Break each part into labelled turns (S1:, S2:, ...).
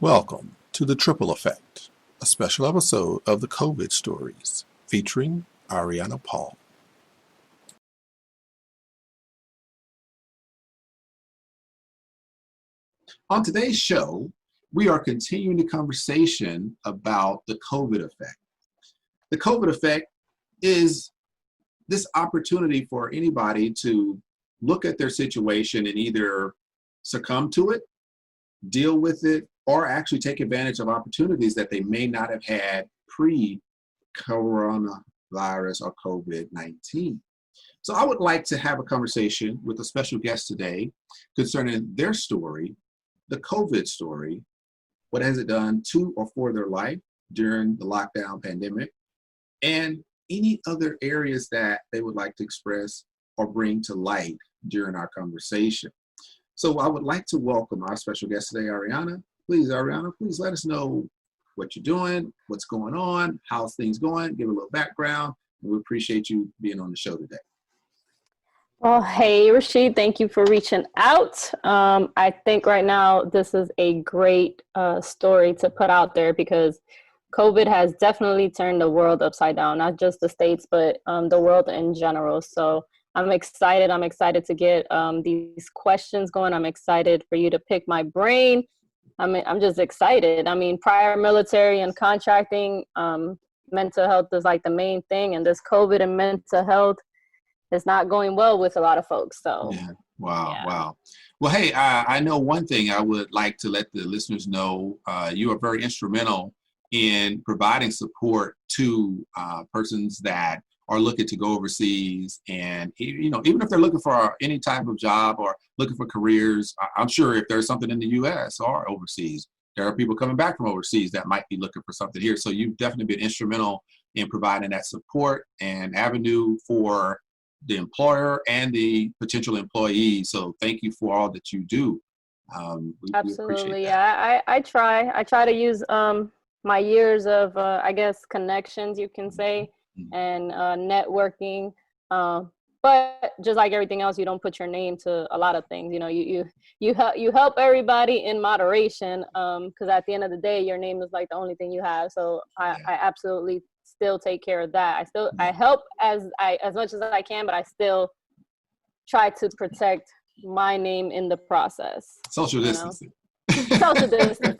S1: Welcome to the Triple Effect, a special episode of the COVID Stories, featuring Ariana Paul. On today's show, we are continuing the conversation about the COVID effect. The COVID effect is this opportunity for anybody to look at their situation and either succumb to it, deal with it, or actually take advantage of opportunities that they may not have had pre-coronavirus or COVID-19. So I would like to have a conversation with a special guest today concerning their story, the COVID story. What has it done to or for their life during the lockdown pandemic, and any other areas that they would like to express or bring to light during our conversation. So I would like to welcome our special guest today, Ariana. Please, Ariana, please let us know what you're doing, what's going on, how's things going, give a little background. And we appreciate you being on the show today.
S2: Well, hey, Rashid, thank you for reaching out. I think right now this is a great story to put out there because COVID has definitely turned the world upside down, not just the States, but the world in general. So I'm excited. I'm excited to get these questions going. I'm excited for you to pick my brain. I'm just excited. I mean, prior military and contracting, mental health is like the main thing. And this COVID and mental health is not going well with a lot of folks. So,
S1: yeah. Wow. Well, hey, I know one thing I would like to let the listeners know. You are very instrumental in providing support to persons that are looking to go overseas, and even if they're looking for any type of job or looking for careers. I'm sure if there's something in the U.S. or overseas, there are people coming back from overseas that might be looking for something here. So you've definitely been instrumental in providing that support and avenue for the employer and the potential employee. So thank you for all that you do.
S2: Absolutely, yeah. I try to use my years of I guess connections, you can say, and networking. But just like everything else, you don't put your name to a lot of things. You help everybody in moderation, because at the end of the day, your name is like the only thing you have. So I absolutely still take care of that. I help as much as I can, but I still try to protect my name in the process.
S1: Social distancing.
S2: Social distancing,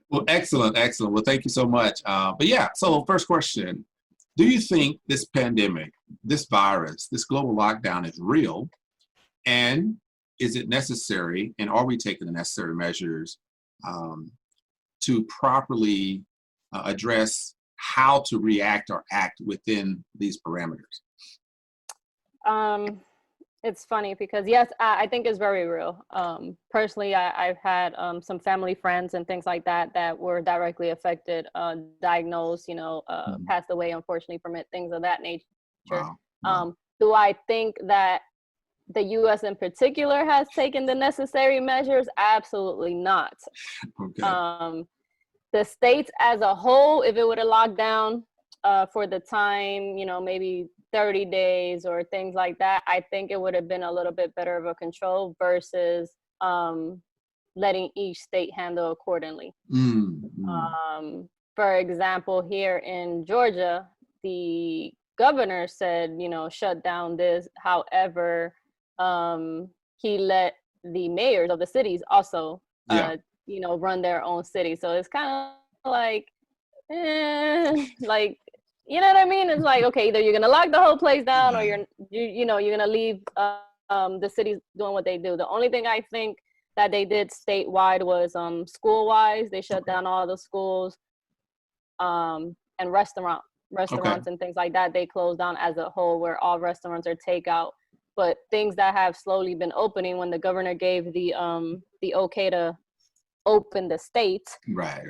S1: Well, excellent. Well, thank you so much. But yeah, so first question, do you think this pandemic, this virus, this global lockdown is real? And is it necessary? And are we taking the necessary measures to properly address how to react or act within these parameters?
S2: It's funny because yes, I think it's very real. Personally, I've had some family friends and things like that were directly affected, diagnosed, passed away, unfortunately, from it, things of that nature. Wow. Do I think that the U.S. in particular has taken the necessary measures? Absolutely not. Okay. The states as a whole, if it would have locked down for the time, maybe 30 days or things like that, I think it would have been a little bit better of a control versus letting each state handle accordingly. For example, here in Georgia, the governor said, shut down this. However, he let the mayors of the cities also, run their own city. So it's kind of like, you know what I mean? It's like, okay, either you're gonna lock the whole place down, or you're gonna leave the cities doing what they do. The only thing I think that they did statewide was school-wise, they shut down all the schools, and restaurants and things like that. They closed down as a whole, where all restaurants are takeout. But things that have slowly been opening, when the governor gave the okay to open the state, right.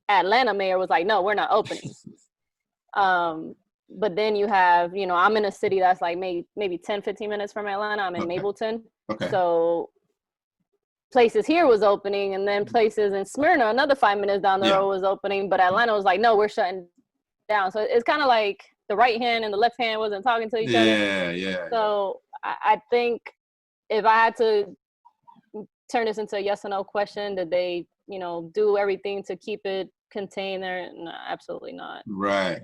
S2: Atlanta mayor was like, no, we're not opening. But then you have, I'm in a city that's like maybe 10, 15 minutes from Atlanta. I'm in Mableton. Okay. So places here was opening, and then places in Smyrna, another 5 minutes down the road, was opening. But Atlanta was like, no, we're shutting down. So it's kind of like the right hand and the left hand wasn't talking to each other.
S1: Yeah.
S2: So I think if I had to turn this into a yes or no question? Did they, do everything to keep it contained there? No, absolutely not.
S1: Right.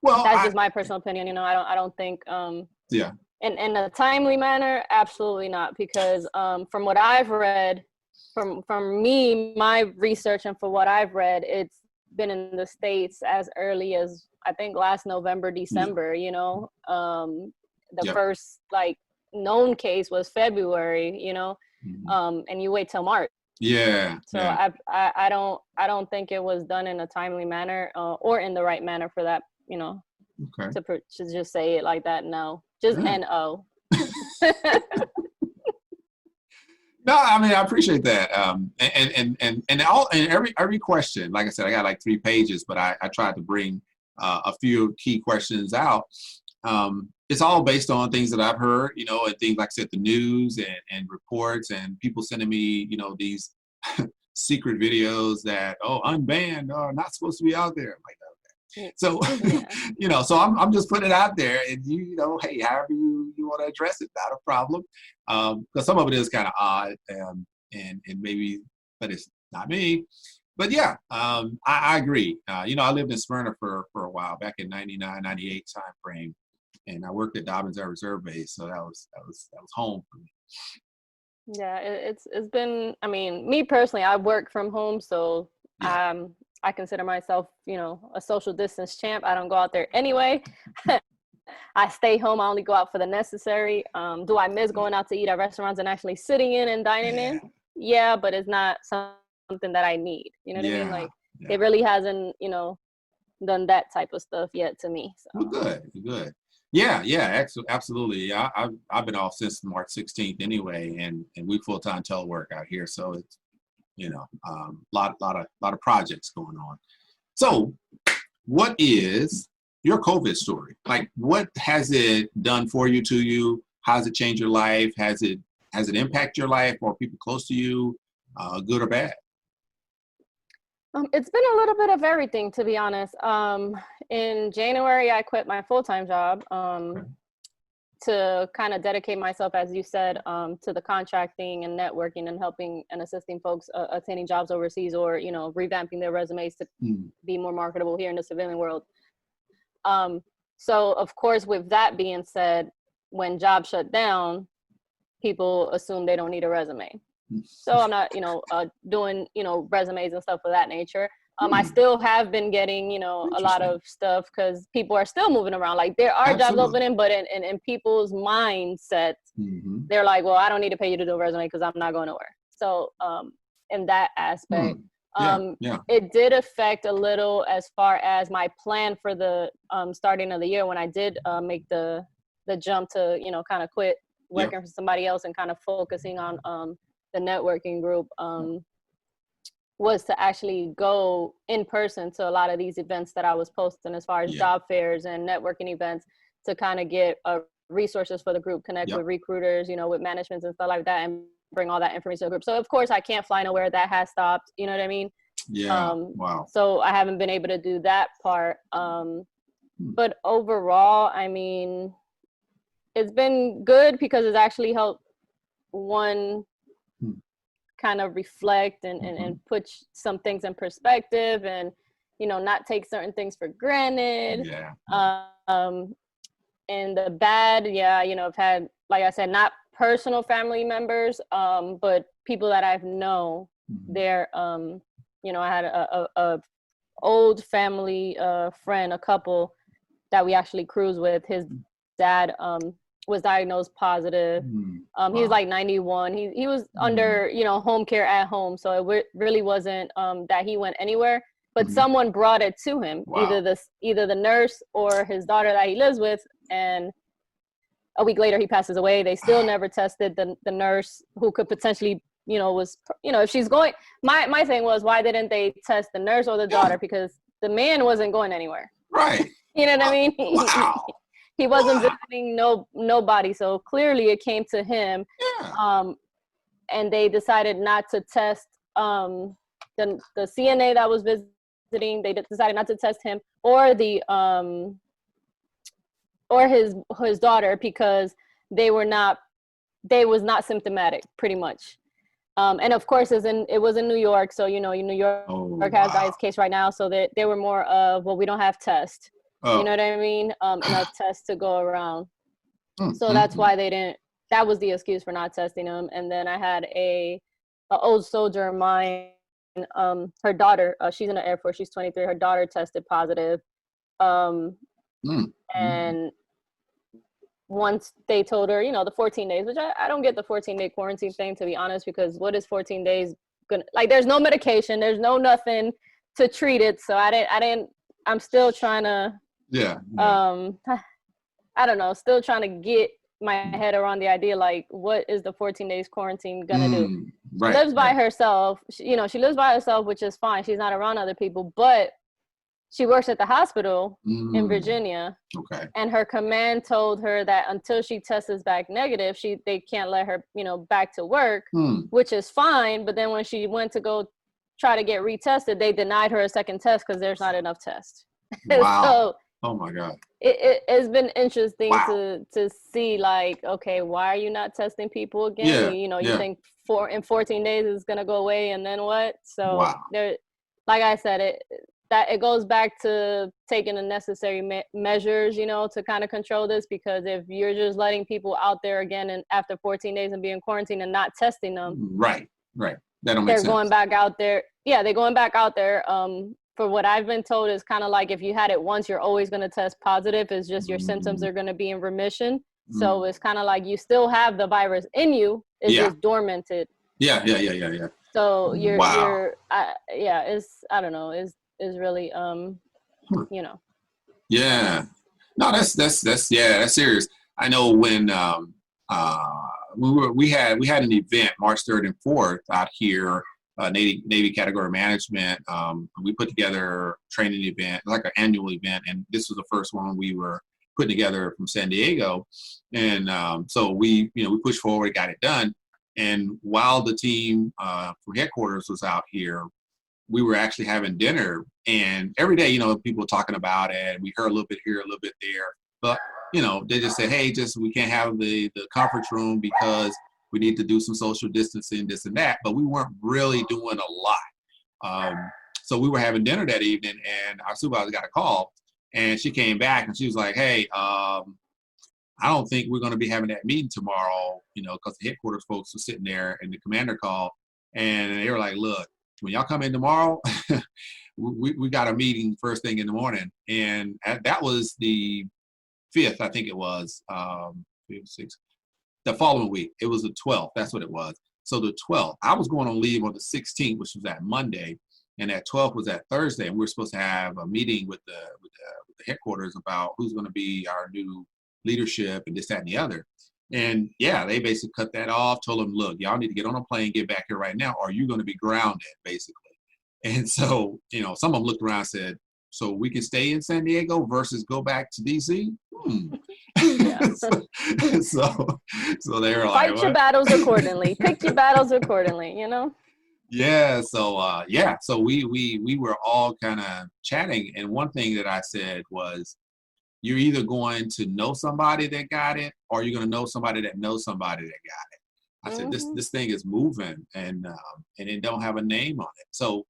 S1: Well,
S2: that's just my personal opinion. I don't think
S1: yeah.
S2: In a timely manner, absolutely not, because from what I've read, from me, my research, and for what I've read, it's been in the States as early as I think last November, December. The first like known case was February. And you wait till March.
S1: Yeah.
S2: So I don't think it was done in a timely manner or in the right manner for that.
S1: Okay.
S2: To just say it like that. No, just N-O.
S1: No, I mean, I appreciate that. And every question, like I said, I got like 3 pages, but I tried to bring a few key questions out. It's all based on things that I've heard, and things like I said, the news and reports and people sending me, these secret videos that, unbanned or not supposed to be out there. I'm like, okay. So, so I'm just putting it out there, and hey, however you want to address it, not a problem. Because some of it is kind of odd, and maybe, but it's not me. But yeah, I agree. I lived in Smyrna for a while, back in 99, 98 time frame. And I worked at Dobbins Air Reserve Base, so that was home for me.
S2: Yeah, it's been. I mean, me personally, I work from home, so I consider myself, a social distance champ. I don't go out there anyway. I stay home. I only go out for the necessary. Do I miss going out to eat at restaurants and actually sitting in and dining in? Yeah, but it's not something that I need. You know what I mean? Like it really hasn't, done that type of stuff yet to me. So.
S1: Well, good. Yeah, absolutely. I've been off since March 16th anyway, and we full-time telework out here, so it's lot of projects going on. So, what is your COVID story? Like, what has it done for you, to you? How has it changed your life? Has it impacted your life or people close to you, good or bad?
S2: It's been a little bit of everything, to be honest. In January, I quit my full-time job to kind of dedicate myself, as you said, to the contracting and networking and helping and assisting folks attaining jobs overseas, or, revamping their resumes to be more marketable here in the civilian world. So, of course, with that being said, when jobs shut down, people assume they don't need a resume. So I'm not, doing, resumes and stuff of that nature. I still have been getting, a lot of stuff because people are still moving around. Like there are jobs opening, but in people's mindsets, they're like, well, I don't need to pay you to do a resume because I'm not going nowhere. So in that aspect, it did affect a little as far as my plan for the starting of the year when I did make the jump to, kind of quit working for somebody else and kind of focusing on the networking group, was to actually go in person to a lot of these events that I was posting as far as job fairs and networking events to kind of get resources for the group, connect with recruiters, with managements and stuff like that, and bring all that information to the group. So of course I can't fly nowhere. That has stopped. You know what I mean?
S1: Yeah. Wow.
S2: So I haven't been able to do that part. But overall, I mean, it's been good because it's actually helped one kind of reflect and put some things in perspective and, not take certain things for granted. And the bad, I've had, like I said, not personal family members, but people that I've known. They're, I had a old family friend, a couple that we actually cruise with. His dad was diagnosed positive. He was like 91. He was under, home care at home. So it really wasn't that he went anywhere, but someone brought it to him, either the nurse or his daughter that he lives with. And a week later he passes away. They still never tested the nurse who could potentially, if she's going, my thing was, why didn't they test the nurse or the daughter? Because the man wasn't going anywhere.
S1: Right.
S2: You know what I mean?
S1: Wow.
S2: He wasn't visiting nobody, so clearly it came to him. And they decided not to test the CNA that was visiting. They decided not to test him or the or his daughter because they was not symptomatic, pretty much. And of course, it was in New York, so New York
S1: Oh,
S2: has the
S1: wow.
S2: highest case right now. So they were more of, well, we don't have tests. You know
S1: Oh.
S2: what I mean? Enough tests to go around.
S1: Mm,
S2: So
S1: mm,
S2: that's
S1: mm.
S2: why they didn't. That was the excuse for not testing them. And then I had a old soldier of mine. Her daughter, she's in the Air Force. She's 23. Her daughter tested positive. Um,
S1: Mm, mm.
S2: and once they told her, the 14 days, which I don't get the 14-day quarantine thing, to be honest, because what is 14 days gonna, like, there's no medication, there's no nothing to treat it. So I'm still trying to,
S1: Yeah, yeah.
S2: um, I don't know, still trying to get my head around the idea, like, what is the 14 days quarantine gonna do? She
S1: Right,
S2: lives by
S1: right.
S2: herself, she lives by herself, which is fine. She's not around other people, but she works at the hospital in
S1: Mm,
S2: Virginia.
S1: okay.
S2: And her command told her that until she tests back negative, they can't let her, back to work,
S1: Hmm.
S2: which is fine. But then when she went to go try to get retested, they denied her a second test because there's not enough tests.
S1: Wow.
S2: So
S1: Oh my God.
S2: it's been interesting
S1: Wow.
S2: to see, like, okay, why are you not testing people again?
S1: Yeah,
S2: You
S1: yeah.
S2: think in 14 days it's gonna go away, and then what? So
S1: Wow.
S2: there, like I said, it goes back to taking the necessary measures, to kind of control this, because if you're just letting people out there again and after 14 days and being quarantined and not testing them,
S1: Right, right. That don't make
S2: they're going
S1: sense.
S2: back out there. Yeah, they're going back out there. For what I've been told, is kind of like, if you had it once, you're always going to test positive. It's just your symptoms
S1: Mm,
S2: are going to be in remission. So
S1: mm.
S2: it's kind of like you still have the virus in you. It's
S1: Yeah,
S2: just dormanted.
S1: yeah, yeah, yeah, yeah, yeah.
S2: So
S1: Wow.
S2: yeah, it's, I don't know, is really
S1: Huh.
S2: you know.
S1: Yeah. No, that's yeah, that's serious. I know when uh we had an event March 3rd and 4th out here, Navy category management. We put together a training event, like an annual event, and this was the first one we were putting together from San Diego. And so we pushed forward, got it done. And while the team from headquarters was out here, we were actually having dinner, and every day, people were talking about it, and we heard a little bit here, a little bit there, but they just said, hey, just we can't have the conference room because we need to do some social distancing, this and that, but we weren't really doing a lot. So we were having dinner that evening, and our supervisor got a call, and she came back and she was like, hey, I don't think we're going to be having that meeting tomorrow, because the headquarters folks were sitting there, and the commander called, and they were like, look, when y'all come in tomorrow, we got a meeting first thing in the morning. And that was the 5th, I think it was, 6th, the following week. It was the 12th. That's what it was. So the 12th, I was going on leave on the 16th, which was that Monday. And that 12th was that Thursday. And we were supposed to have a meeting with the headquarters about who's going to be our new leadership and this, that, and the other. And yeah, they basically cut that off, told them, look, y'all need to get on a plane, get back here right now, or you're going to be grounded, basically. And so, some of them looked around and said, so we can stay in San Diego versus go back to DC?
S2: Yeah.
S1: So they were like,
S2: Fight your
S1: what?
S2: battles accordingly. Pick your battles accordingly,
S1: Yeah. So we were all kind of chatting. And one thing that I said was, you're either going to know somebody that got it, or you're going to know somebody that knows somebody that got it. I said, this thing is moving, and it don't have a name on it. So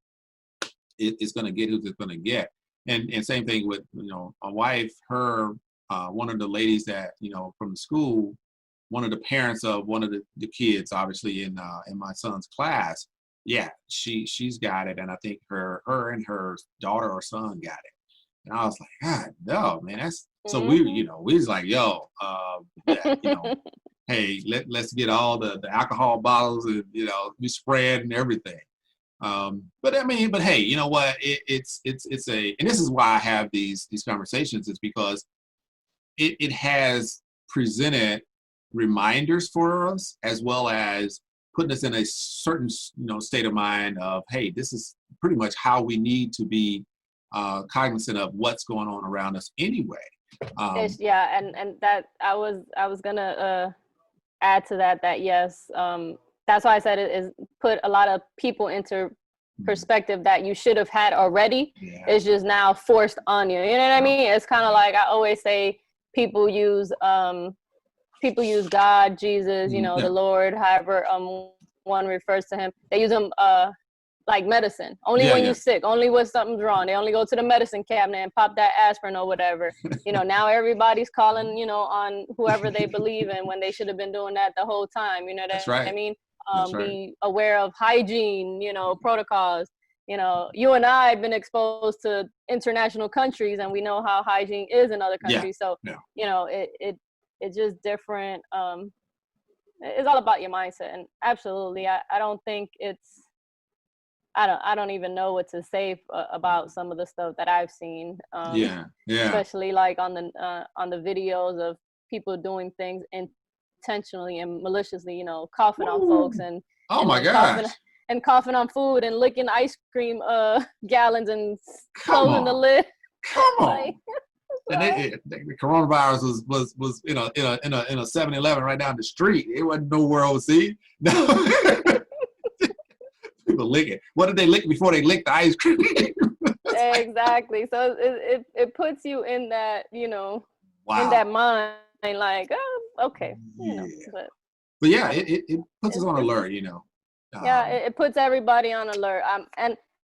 S1: it's going to get who it's going to get. And same thing with, my wife, her, one of the ladies that, from the school, one of the parents of one of the kids, obviously in my son's class. Yeah, she's got it. And I think her and her daughter or son got it. And I was like, God, no, man, that's so we was like, yo, yeah, hey, let's get all the alcohol bottles and, we spread and everything. But hey, you know what? It's and this is why I have these conversations, is because it has presented reminders for us, as well as putting us in a certain, state of mind of, hey, this is pretty much how we need to be cognizant of what's going on around us anyway.
S2: Yeah, and that I was gonna add to that yes, that's why I said it is put a lot of people into perspective that you should have had already.
S1: Yeah.
S2: It's just now forced on you. You know what I mean? It's kind of like, I always say, people use God, Jesus, the Lord, however one refers to him. They use them like medicine. Only when you're sick, only when something's wrong. They only go to the medicine cabinet and pop that aspirin or whatever. Now everybody's calling, on whoever they believe in when they should have been doing that the whole time.
S1: That's right.
S2: I mean?
S1: That's right.
S2: Be aware of hygiene, protocols. You and I have been exposed to international countries, and we know how hygiene is in other countries. So, it's just different. It's all about your mindset, and absolutely, I don't think it's. I don't even know what to say about some of the stuff that I've seen. Especially like on the videos of people doing things intentionally and maliciously, coughing on folks and
S1: my gosh.
S2: Coughing on food and licking ice cream gallons and closing the lid.
S1: Come on. And the coronavirus was in a 7-Eleven right down the street. It wasn't nowhere overseas. No. People lick it. What did they lick before they licked the ice cream?
S2: Exactly. So it puts you in that, in that mind, like, oh, okay.
S1: But yeah, it puts us on alert,
S2: it puts everybody on alert.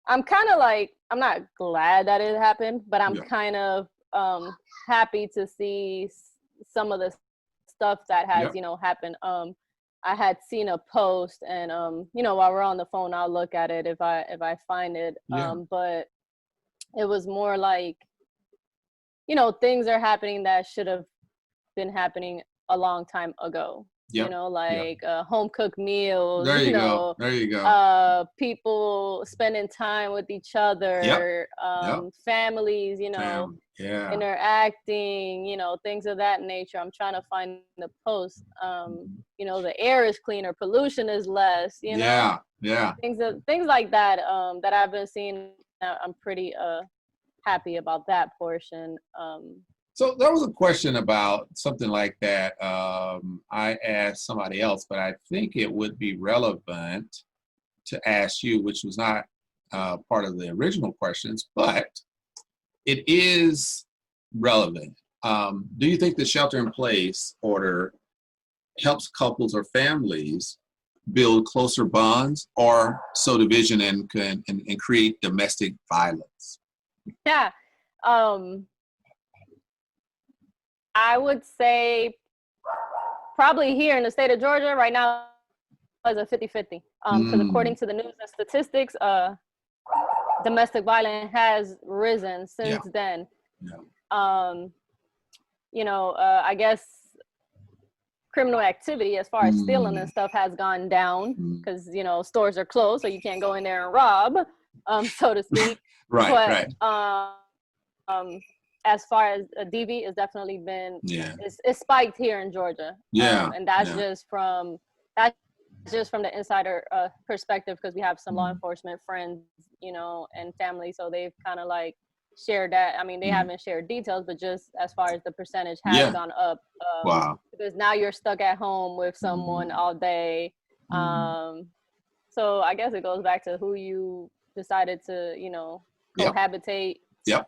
S2: I'm kind of like, I'm not glad that it happened, but I'm kind of happy to see some of the stuff that has, happened. I had seen a post, and while we're on the phone, I'll look at it if I find it. But it was more like, things are happening that should have been happening a long time ago. Home cooked meals.
S1: There you go.
S2: People spending time with each other. Families. Interacting. Things of that nature. I'm trying to find the post. The air is cleaner, pollution is less. Things like that. That I've been seeing. I'm pretty happy about that portion.
S1: So there was a question about something like that. I asked somebody else, but I think it would be relevant to ask you, which was not part of the original questions, but it is relevant. Do you think the shelter-in-place order helps couples or families build closer bonds, or sow division and create domestic violence?
S2: Yeah. I would say probably here in the state of Georgia right now is a 50-50. Because according to the news and statistics, domestic violence has risen since then. I guess criminal activity as far as stealing and stuff has gone down because, stores are closed, so you can't go in there and rob, so to speak.
S1: Right.
S2: As far as DV, it's definitely been it's spiked here in Georgia. And that's just from the insider perspective, because we have some law enforcement friends, and family, so they've kind of like shared that. I mean, they haven't shared details, but just as far as the percentage has gone up. Because now you're stuck at home with someone all day. So I guess it goes back to who you decided to, cohabitate.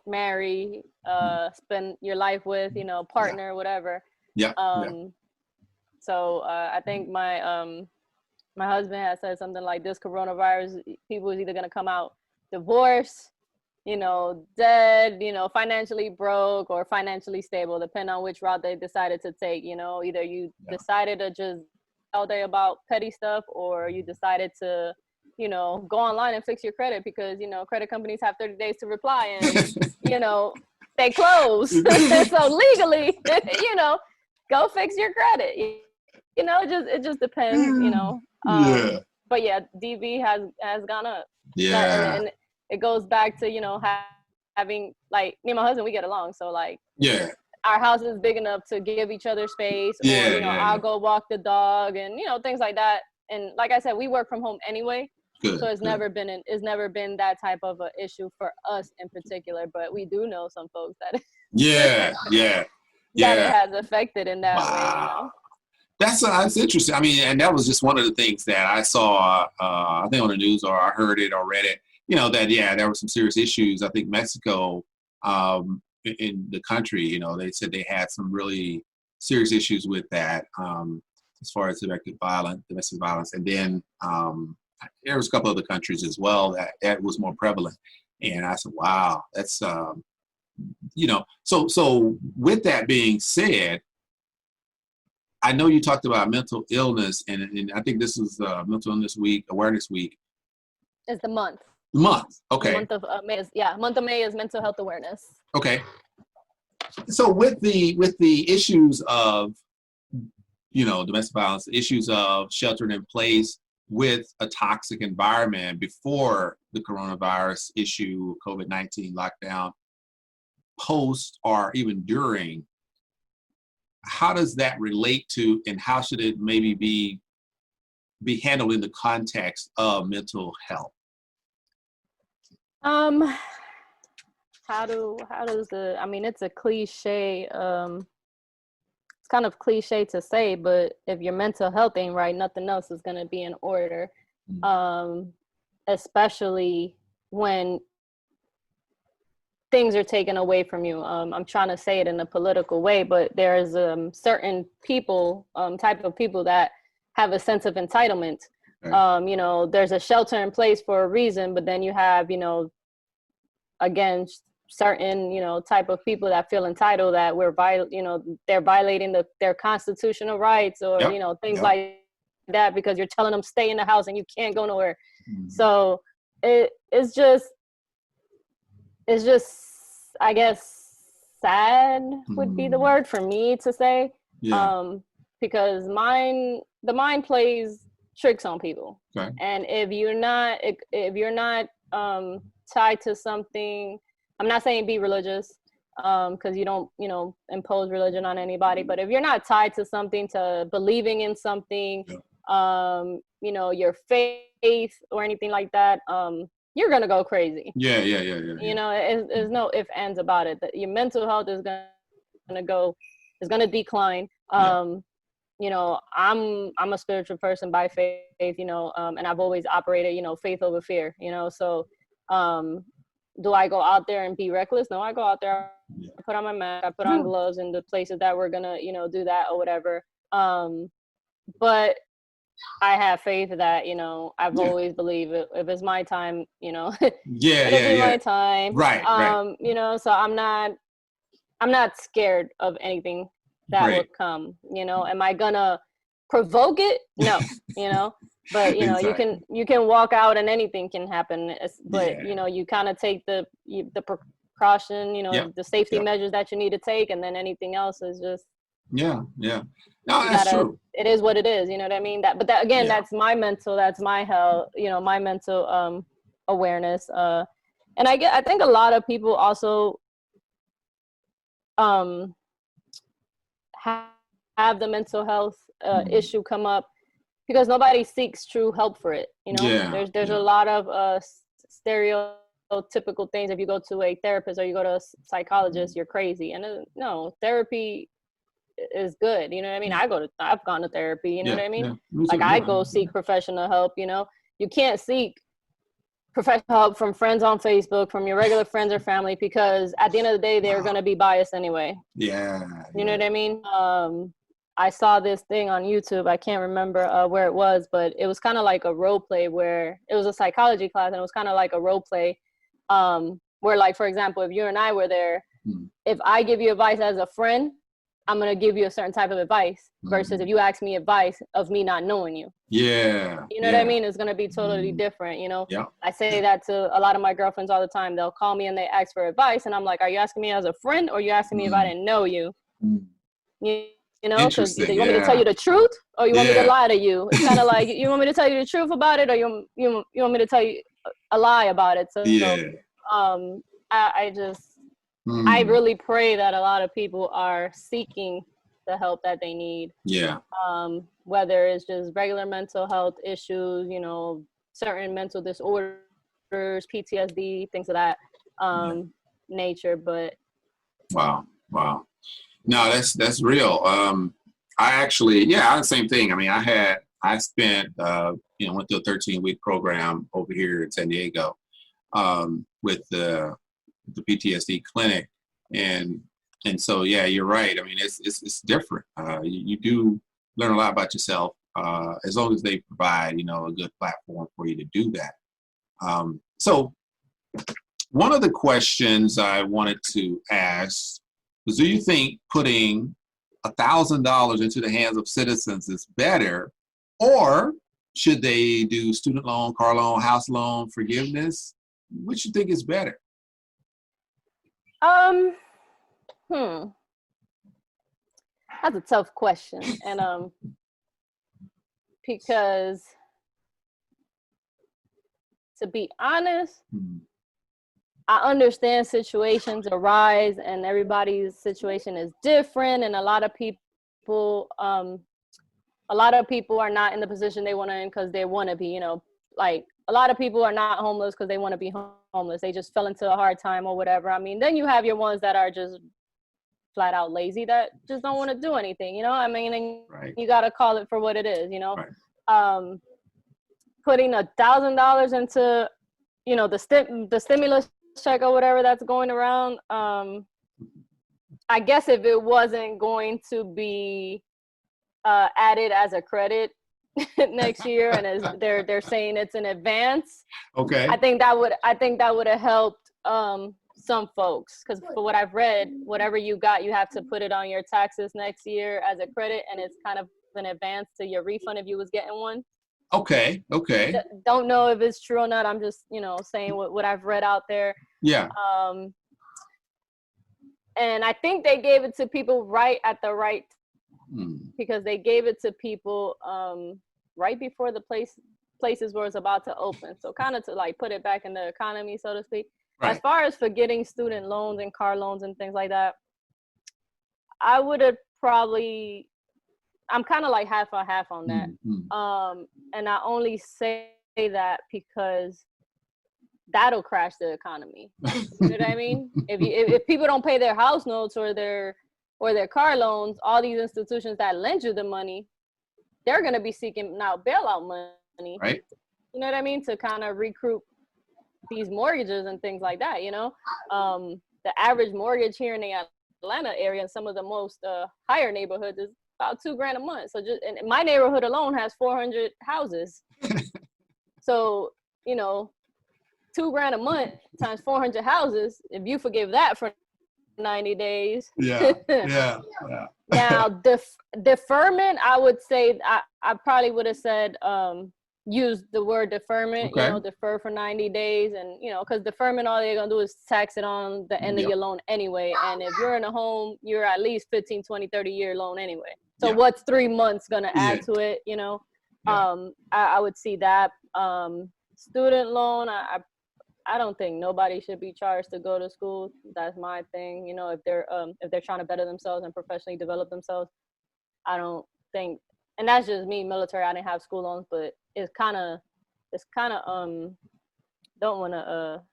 S2: Marry, spend your life with, partner, whatever. So I think my husband has said something like, this coronavirus, people is either going to come out divorced, dead, financially broke, or financially stable, depending on which route they decided to take. Either you decided to just all day about petty stuff, or you decided to go online and fix your credit because, credit companies have 30 days to reply and, they close. So legally, go fix your credit. It just depends, But yeah, DV has gone up. And it goes back to, having, like, me and my husband, we get along. So, like, our house is big enough to give each other space, or, I'll go walk the dog and, things like that. And like I said, we work from home anyway. So it's never been that type of an issue for us in particular, but we do know some folks that that it has affected in that way.
S1: That's interesting. I mean, and that was just one of the things that I saw, I think on the news, or I heard it or read it, that, there were some serious issues. I think Mexico, in the country, they said they had some really serious issues with that. as far as domestic violence. And then there was a couple other countries as well that was more prevalent. And I said, wow, that's, so with that being said, I know you talked about mental illness, and I think this is Mental Illness Week, Awareness Week.
S2: It's the month.
S1: Okay.
S2: The month of May month of May is mental health awareness.
S1: Okay. So with the issues of, domestic violence, issues of sheltering in place with a toxic environment before the coronavirus issue, COVID-19 lockdown, post or even during, how does that relate to, and how should it maybe be handled in the context of mental health?
S2: How does it's a cliche, it's kind of cliche to say, but if your mental health ain't right, nothing else is going to be in order. Especially when things are taken away from you. I'm trying to say it in a political way, but there's certain people, type of people that have a sense of entitlement. Right. There's a shelter in place for a reason, but then you have, again, certain, type of people that feel entitled that they're violating their constitutional rights or, things like that because you're telling them stay in the house and you can't go nowhere. So it's just, I guess, sad would be the word for me to say. Because the mind plays tricks on people. Okay. And if you're not tied to something, I'm not saying be religious, because you don't, impose religion on anybody, but if you're not tied to something, to believing in something, your faith or anything like that, you're gonna go crazy. Yeah. There's no ifs, ands about it. That your mental health is gonna decline. I'm a spiritual person by faith, and I've always operated, faith over fear, so do I go out there and be reckless? No, I go out there, I put on my mask, I put on gloves in the places that we're gonna, do that or whatever. But I have faith that, I've always believed if it's my time, it'll be my time. Right. So I'm not scared of anything that will come, am I gonna provoke it? No, but exactly. you can walk out and anything can happen, but you kind of take the precaution, the safety measures that you need to take, and then anything else is just no, that's true. It is what it is, you know what I mean? That's my health, my mental awareness, and I think a lot of people also have the mental health issue come up because nobody seeks true help for it. There's a lot of stereotypical things. If you go to a therapist or you go to a psychologist, you're crazy. And no, therapy is good. You know what I mean? I've gone to therapy. You know what I mean? I go seek professional help. You can't seek professional help from friends on Facebook, from your regular friends or family, because at the end of the day, they're going to be biased anyway. You know what I mean? I saw this thing on YouTube. I can't remember where it was, but it was kind of like a role play where it was a psychology class, and it was kind of like a role play where, like, for example, if you and I were there, if I give you advice as a friend, I'm going to give you a certain type of advice versus if you ask me advice of me not knowing you. You know what I mean? It's going to be totally different, I say that to a lot of my girlfriends all the time. They'll call me and they ask for advice, and I'm like, are you asking me as a friend, or are you asking me if I didn't know you? Because you want me to tell you the truth, or you want me to lie to you? It's kind of like, you want me to tell you the truth about it, or you want me to tell you a lie about it? So I really pray that a lot of people are seeking the help that they need. Whether it's just regular mental health issues, certain mental disorders, PTSD, things of that nature. But
S1: wow. No, that's real. I actually, the same thing. I mean, I spent, went through a 13-week program over here in San Diego with the PTSD clinic, and so you're right. I mean, it's different. You do learn a lot about yourself, as long as they provide, a good platform for you to do that. So one of the questions I wanted to ask was, do you think putting $1,000 into the hands of citizens is better, or should they do student loan, car loan, house loan forgiveness? Which you think is better?
S2: That's a tough question, and because to be honest, I understand situations arise, and everybody's situation is different, and a lot of people are not in the position they want to in because they want to be. Like a lot of people are not homeless because they want to be homeless. They just fell into a hard time or whatever. I mean, then you have your ones that are just flat out lazy that just don't want to do anything. I mean, and
S1: right.
S2: You got to call it for what it is.
S1: Right.
S2: Putting $1,000 into, the stimulus check or whatever that's going around. I guess if it wasn't going to be added as a credit next year, and as they're saying it's in advance.
S1: Okay.
S2: I think that would have helped some folks, because for what I've read, whatever you got, you have to put it on your taxes next year as a credit, and it's kind of an advance to your refund if you was getting one.
S1: Okay.
S2: Don't know if it's true or not. I'm just saying what I've read out there.
S1: Yeah.
S2: And I think they gave it to people right at the right because they gave it to people right before the places were about to open. So kind of to like put it back in the economy, so to speak. Right. As far as forgetting student loans and car loans and things like that, I would have probably, I'm kind of like half on that. And I only say that because that'll crash the economy. You know what I mean? If people don't pay their house notes or their car loans, all these institutions that lend you the money, they're going to be seeking now bailout money.
S1: Right.
S2: You know what I mean? To kind of recruit these mortgages and things like that. The average mortgage here in the Atlanta area, in some of the most higher neighborhoods, is about $2,000 a month. So just in my neighborhood alone has 400 houses. So, $2,000 a month times 400 houses, if you forgive that for 90 days.
S1: Yeah.
S2: Now, deferment, I would say, I probably would have said, use the word deferment,
S1: okay.
S2: Defer for 90 days. And, because deferment, all they're going to do is tax it on the end of your loan anyway. And if you're in a home, you're at least 15, 20, 30-year loan anyway. So what's 3 months going to add to it, I would see that. Student loan, I don't think nobody should be charged to go to school. That's my thing. If they're trying to better themselves and professionally develop themselves, I don't think, and that's just me, military. I didn't have school loans, but it's kind of don't want to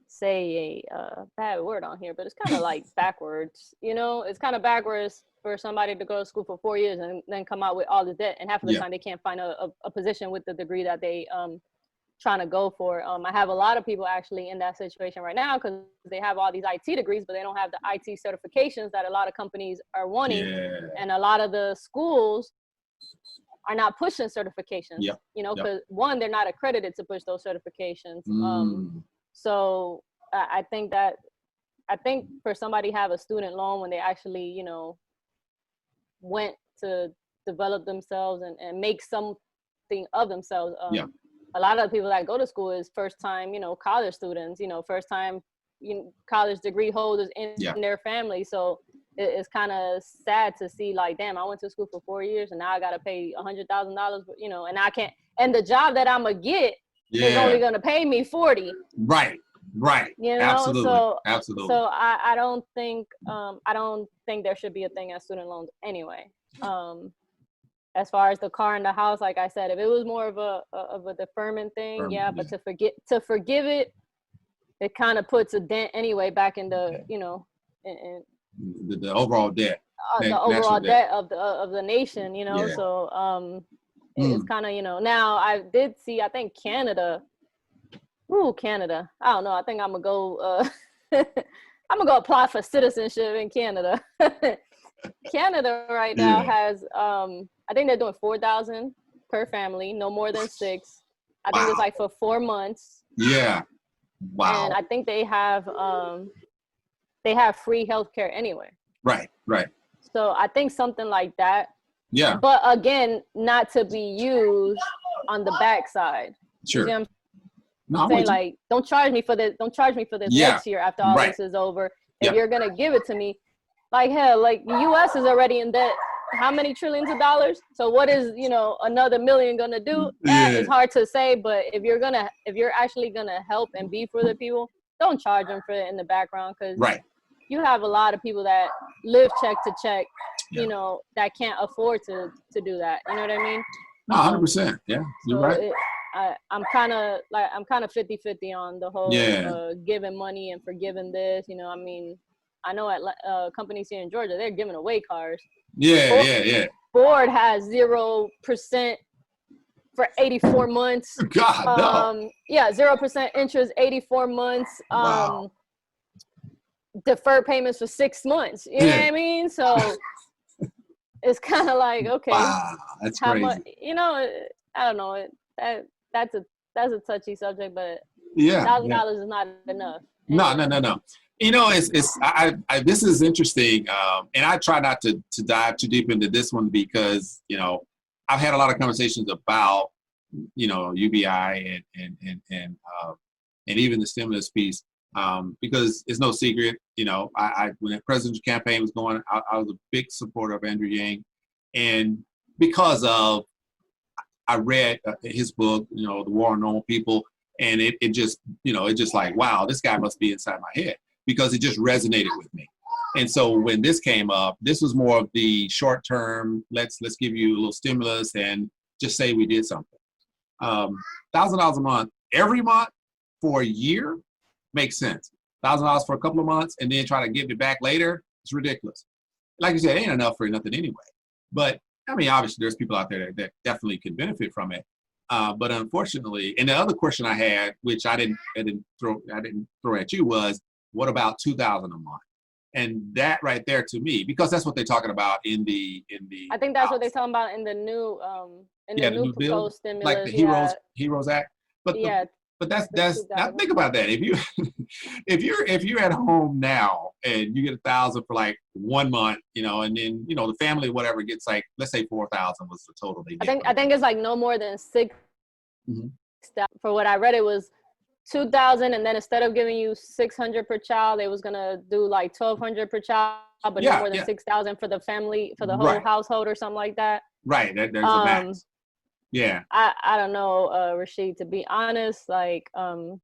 S2: say a bad word on here, but it's kind of like backwards. It's kind of backwards for somebody to go to school for 4 years and then come out with all the debt, and half of the time they can't find a position with the degree that they trying to go for. I have a lot of people actually in that situation right now because they have all these IT degrees, but they don't have the IT certifications that a lot of companies are wanting. And a lot of the schools are not pushing certifications, because one, they're not accredited to push those certifications. So I think for somebody to have a student loan when they actually, went to develop themselves and make something of themselves. A lot of the people that go to school is first time, college students, first time college degree holders in their family. So it's kind of sad to see, like, damn, I went to school for 4 years and now I got to pay $100,000, and I can't, and the job that I'm going to get is only going to pay me 40.
S1: Right. Absolutely.
S2: So I don't think there should be a thing as student loans anyway. As far as the car and the house, like I said, if it was more of a deferment thing, but to forgive it, it kind of puts a dent anyway back in the, in
S1: the overall debt.
S2: The overall debt of the nation, So it's kind of, now I did see, I think Canada. I don't know. I think I'm gonna go. I'm gonna go apply for citizenship in Canada. Canada right now has I think they're doing 4,000 per family, no more than 6. I think it's like for 4 months.
S1: Yeah. Wow.
S2: And I think they have free healthcare anyway.
S1: Right.
S2: So I think something like that.
S1: Yeah.
S2: But again, not to be used on the backside.
S1: Sure.
S2: You see what
S1: No,
S2: I'm saying? Like, don't charge me for this. Don't charge me for this next year after all this is over. If you're gonna give it to me, like hell, like the U.S. is already in debt. How many trillions of dollars? So what is another million gonna do? It's hard to say. But if you're actually gonna help and be for the people, don't charge them for it in the background, because you have a lot of people that live check to check, that can't afford to do that. You know what I mean?
S1: No, 100%. Yeah, you're right.
S2: I'm kind of 50-50 on the whole giving money and forgiving this. I mean, I know at companies here in Georgia, they're giving away cars. Ford has 0% for 84 months.
S1: God, no.
S2: Yeah, 0% interest, 84 months.
S1: Wow.
S2: Deferred payments for 6 months. You know what I mean? So it's kind of like, okay,
S1: wow, that's
S2: how
S1: crazy.
S2: much? I don't know. That's a touchy subject, but $1,000 is not enough.
S1: No. This is interesting, and I try not to dive too deep into this one because I've had a lot of conversations about UBI and even the stimulus piece, because it's no secret. When the presidential campaign was going, I was a big supporter of Andrew Yang, and because of I read his book, The War on Normal People, and it just like, wow, this guy must be inside my head, because it just resonated with me. And so when this came up, this was more of the short term, let's give you a little stimulus and just say we did something. $1,000 a month, every month for a year makes sense. $1,000 for a couple of months and then try to give it back later, it's ridiculous. Like you said, it ain't enough for nothing anyway. But I mean, obviously, there's people out there that definitely can benefit from it. But unfortunately, and the other question I had, which I didn't throw at you, was what about $2,000 a month? And that right there, to me, because that's what they're talking about in the.
S2: I think that's what they're talking about in the new the new proposed
S1: bill,
S2: stimulus,
S1: like the Heroes Act. But but that's now think about that. If you're at home now and you get $1,000 for like 1 month, and then the family whatever gets like, let's say 4,000 was the total they get.
S2: I think it's like no more than 6. For what I read, it was 2,000, and then instead of giving you 600 per child, they was gonna do like 1,200 per child, but no more than 6,000 for the family, for the whole household or something like that.
S1: Right. There's a max. Yeah.
S2: I don't know, Rashid, to be honest, like, I'm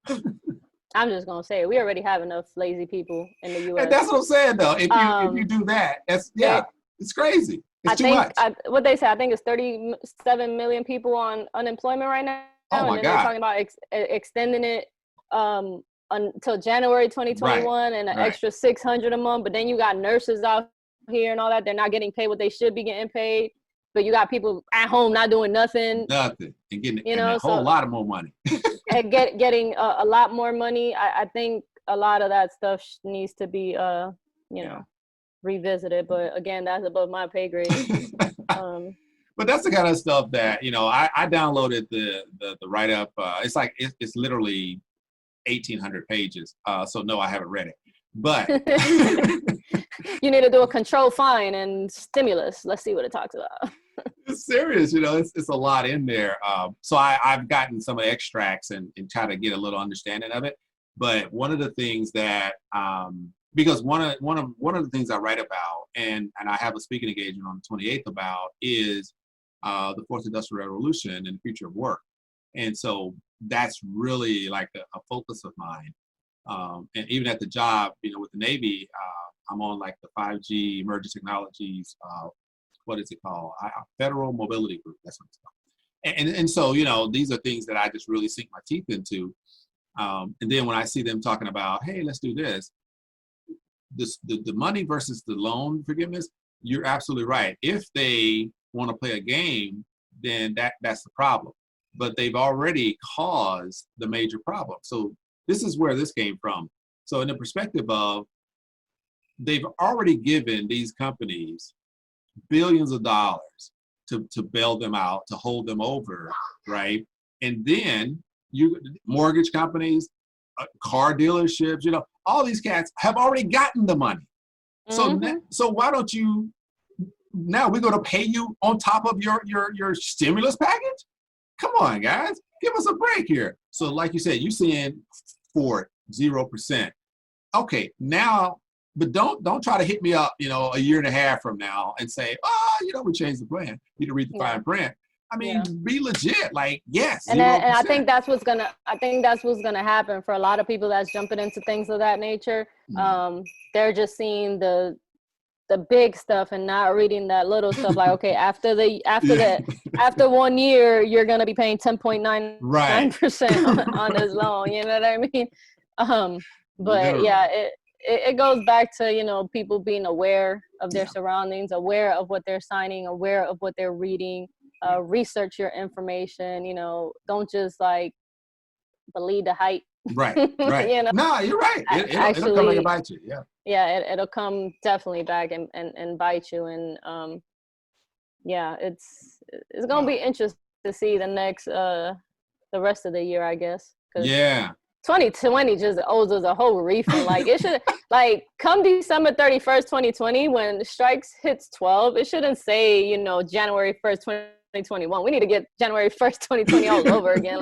S2: just gonna say it. We already have enough lazy people in the U.S.
S1: And that's what I'm saying, though. If you do that, it's crazy. It's too much.
S2: What they say, I think it's 37 million people on unemployment right now.
S1: Oh my God.
S2: They're talking about extending it until January 2021 and an extra 600 a month. But then you got nurses out here and all that. They're not getting paid what they should be getting paid. But you got people at home not doing nothing.
S1: And getting a whole lot of more money.
S2: And getting a lot more money. I think a lot of that stuff needs to be, revisited. But again, that's above my pay grade.
S1: But that's the kind of stuff that, I downloaded the write-up. It's literally 1,800 pages. So no, I haven't read it. But
S2: you need to do a control fine and stimulus. Let's see what it talks about.
S1: It's serious, it's a lot in there. So I've gotten some of the extracts and try to get a little understanding of it. But one of the things that, because one of the things I write about, and I have a speaking engagement on the 28th about, is the Fourth Industrial Revolution and the future of work. And so that's really like a focus of mine. And even at the job, with the Navy, I'm on like the 5G emerging technologies, what is it called? Federal Mobility Group. That's what it's called. And so, these are things that I just really sink my teeth into. And then when I see them talking about, hey, let's do this, the money versus the loan forgiveness, you're absolutely right. If they want to play a game, then that's the problem. But they've already caused the major problem. So this is where this came from. So in the perspective of they've already given these companies billions of dollars to bail them out, to hold them over, right? And then mortgage companies, car dealerships, all these cats have already gotten the money. So why don't you, now we're going to pay you on top of your stimulus package? Come on, guys, give us a break here. So like you said, you're seeing for 0%. Okay, now, but don't try to hit me up, a year and a half from now and say, we changed the plan. You need to read the fine print. I mean, be legit. Like, yes.
S2: And I think that's what's gonna happen for a lot of people that's jumping into things of that nature. They're just seeing the big stuff and not reading that little stuff. Like, okay, after 1 year, you're gonna be paying 10.99% on this loan. You know what I mean? But yeah, it goes back to people being aware of their surroundings, aware of what they're signing, aware of what they're reading. Research your information. Don't just like believe the hype. Right.
S1: No, you're right. It'll come back and bite you.
S2: It'll come definitely back and bite you. And it's gonna be interesting to see the next the rest of the year, I guess. 2020 just owes us a whole refund. Like, it should, like, come December 31st, 2020, when strikes hits 12, it shouldn't say, January 1st, 2021. We need to get January 1st, 2020 all over again.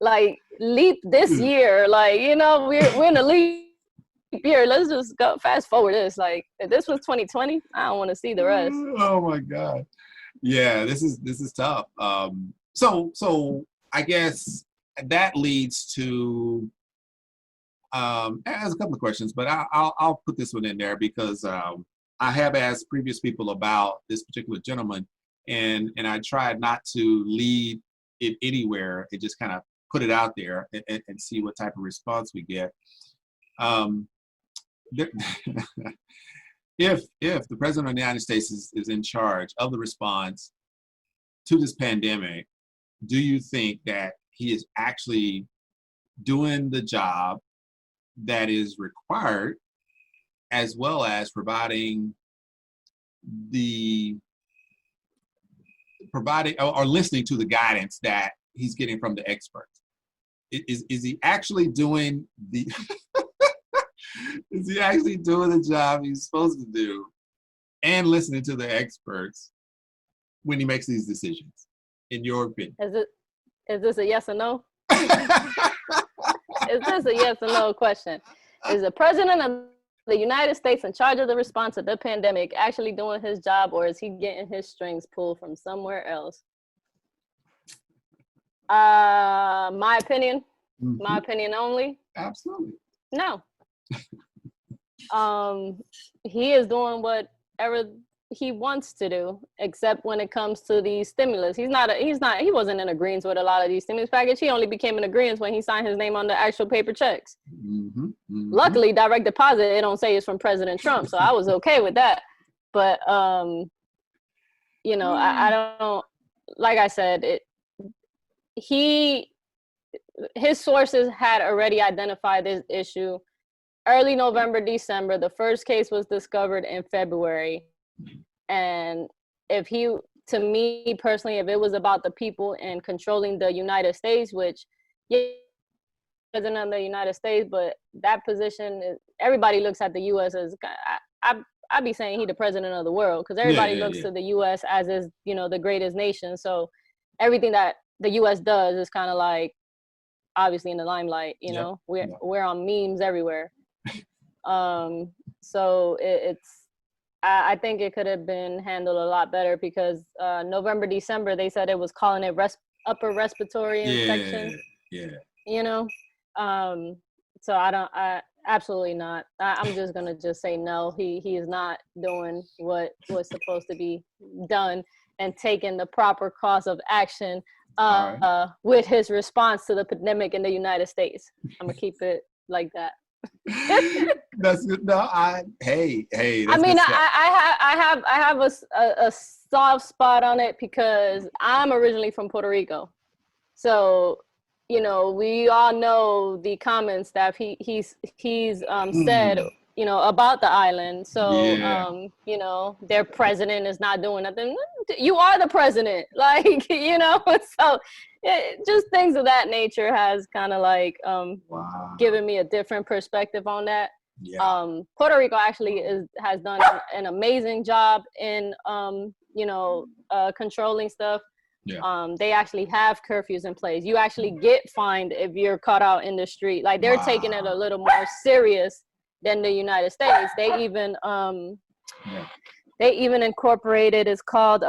S2: Like leap this year. Like, we're in a leap year. Let's just go fast forward this. Like, if this was 2020, I don't want to see the rest.
S1: Oh my God. Yeah, this is tough. So I guess that leads to as a couple of questions, but I'll put this one in there because I have asked previous people about this particular gentleman, and I tried not to lead it anywhere and just kind of put it out there and see what type of response we get. If the president of the United States is in charge of the response to this pandemic, do you think that he is actually doing the job that is required, as well as providing or listening to the guidance that he's getting from the experts? Is he actually doing the is he actually doing the job he's supposed to do and listening to the experts when he makes these decisions, in your opinion?
S2: Is this a yes or no? Is this a yes or no question? Is the president of the United States in charge of the response to the pandemic actually doing his job, or is he getting his strings pulled from somewhere else? My opinion, my opinion only.
S1: Absolutely.
S2: No. He is doing whatever he wants to do, except when it comes to the stimulus. He wasn't in agreement with a lot of these stimulus packages. He only became in agreement when he signed his name on the actual paper checks. Luckily, direct deposit, it don't say it's from President Trump, so I was okay with that. But I don't, like I said, his sources had already identified this issue early November, December. The first case was discovered in February. And to me personally, if it was about the people and controlling the United States, which, president of the United States, but that position, everybody looks at the U.S. as, I'd be saying he the president of the world, because everybody looks to the U.S. as is, the greatest nation. So everything that the U.S. does is kind of like, obviously in the limelight, we're on memes everywhere. So I think it could have been handled a lot better, because November, December, they said it was calling it upper respiratory infection. So I absolutely not. I'm just going to just say no. He is not doing what was supposed to be done and taking the proper course of action with his response to the pandemic in the United States. I'm going to keep it like that.
S1: That's good. No, hey.
S2: I mean, I have a soft spot on it because I'm originally from Puerto Rico, so we all know the comments that he's said about the island. So,
S1: Yeah.
S2: their president is not doing nothing. You are the president, like, so just things of that nature has kind of like
S1: Wow.
S2: given me a different perspective on that.
S1: Yeah.
S2: Puerto Rico actually has done an amazing job in, controlling stuff.
S1: Yeah.
S2: They actually have curfews in place. You actually get fined if you're caught out in the street. Like, they're taking it a
S1: Wow.
S2: little more serious than the United States. They even
S1: Yeah.
S2: incorporated, it's called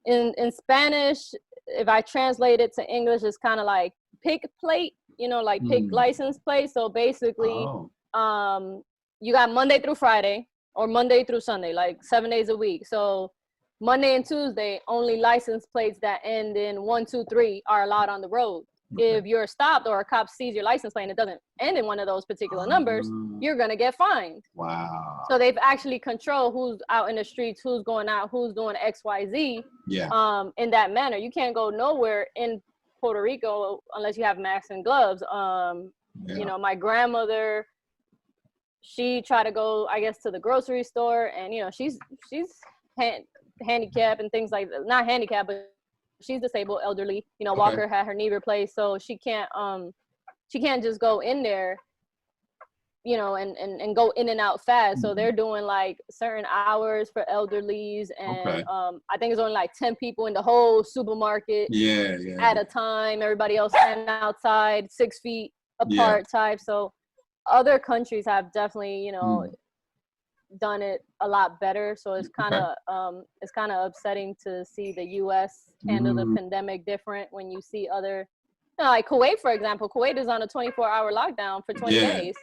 S2: in Spanish, if I translate it to English, it's kind of like pick plate, like pick license plate. So basically,
S1: Oh.
S2: you got Monday through Friday or Monday through Sunday, like 7 days a week. So Monday and Tuesday, only license plates that end in 1, 2, 3 are allowed on the road.
S1: Okay.
S2: If you're stopped or a cop sees your license plate and it doesn't end in one of those particular numbers, you're going to get fined.
S1: Wow.
S2: So they've actually controlled who's out in the streets, who's going out, who's doing X, Y, Z.
S1: Yeah.
S2: In that manner. You can't go nowhere in Puerto Rico unless you have masks and gloves. My grandmother, she tried to go, I guess, to the grocery store, and she's handicapped and things like that. Not handicapped, but she's disabled, elderly. Walker had her knee replaced, so she can't just go in there, and go in and out fast. So they're doing like certain hours for elderlies, and I think it's only like 10 people in the whole supermarket at a time. Everybody else standing outside 6 feet apart type. So other countries have definitely, done it a lot better. So it's kind of upsetting to see the U.S. handle the pandemic different when you see other, like Kuwait, for example. Kuwait is on a 24-hour lockdown for 20 days.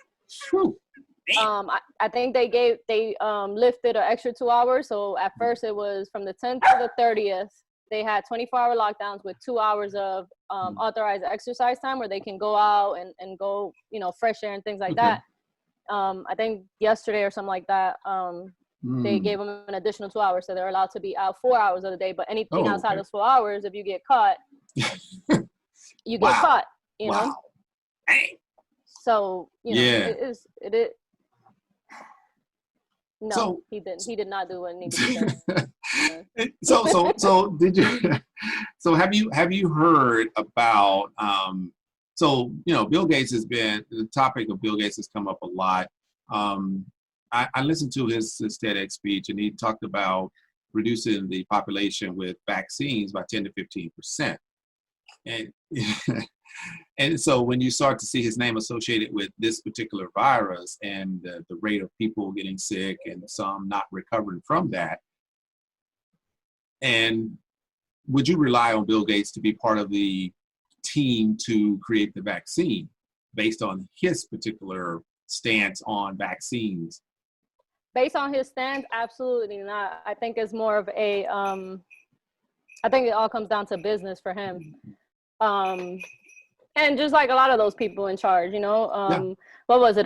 S2: I think they lifted an extra 2 hours. So at first it was from the 10th to the 30th. They had 24-hour lockdowns with 2 hours of authorized exercise time where they can go out and go, fresh air and things like that. I think yesterday or something like that, they gave them an additional 2 hours. So they're allowed to be out 4 hours of the day. But anything outside those 4 hours, if you get caught, you get caught, know? So, it is. No, so, he didn't. He did not do what needed to be done.
S1: So did you? So have you heard about? Bill Gates has been, the topic of Bill Gates has come up a lot. I listened to his TEDx speech, and he talked about reducing the population with vaccines by 10 to 15%. And and so when you start to see his name associated with this particular virus and the rate of people getting sick and some not recovering from that, and would you rely on Bill Gates to be part of the team to create the vaccine based on his particular stance on vaccines?
S2: Based on his stance, absolutely not. I think it's more of a, I think it all comes down to business for him. And just like a lot of those people in charge, what was it?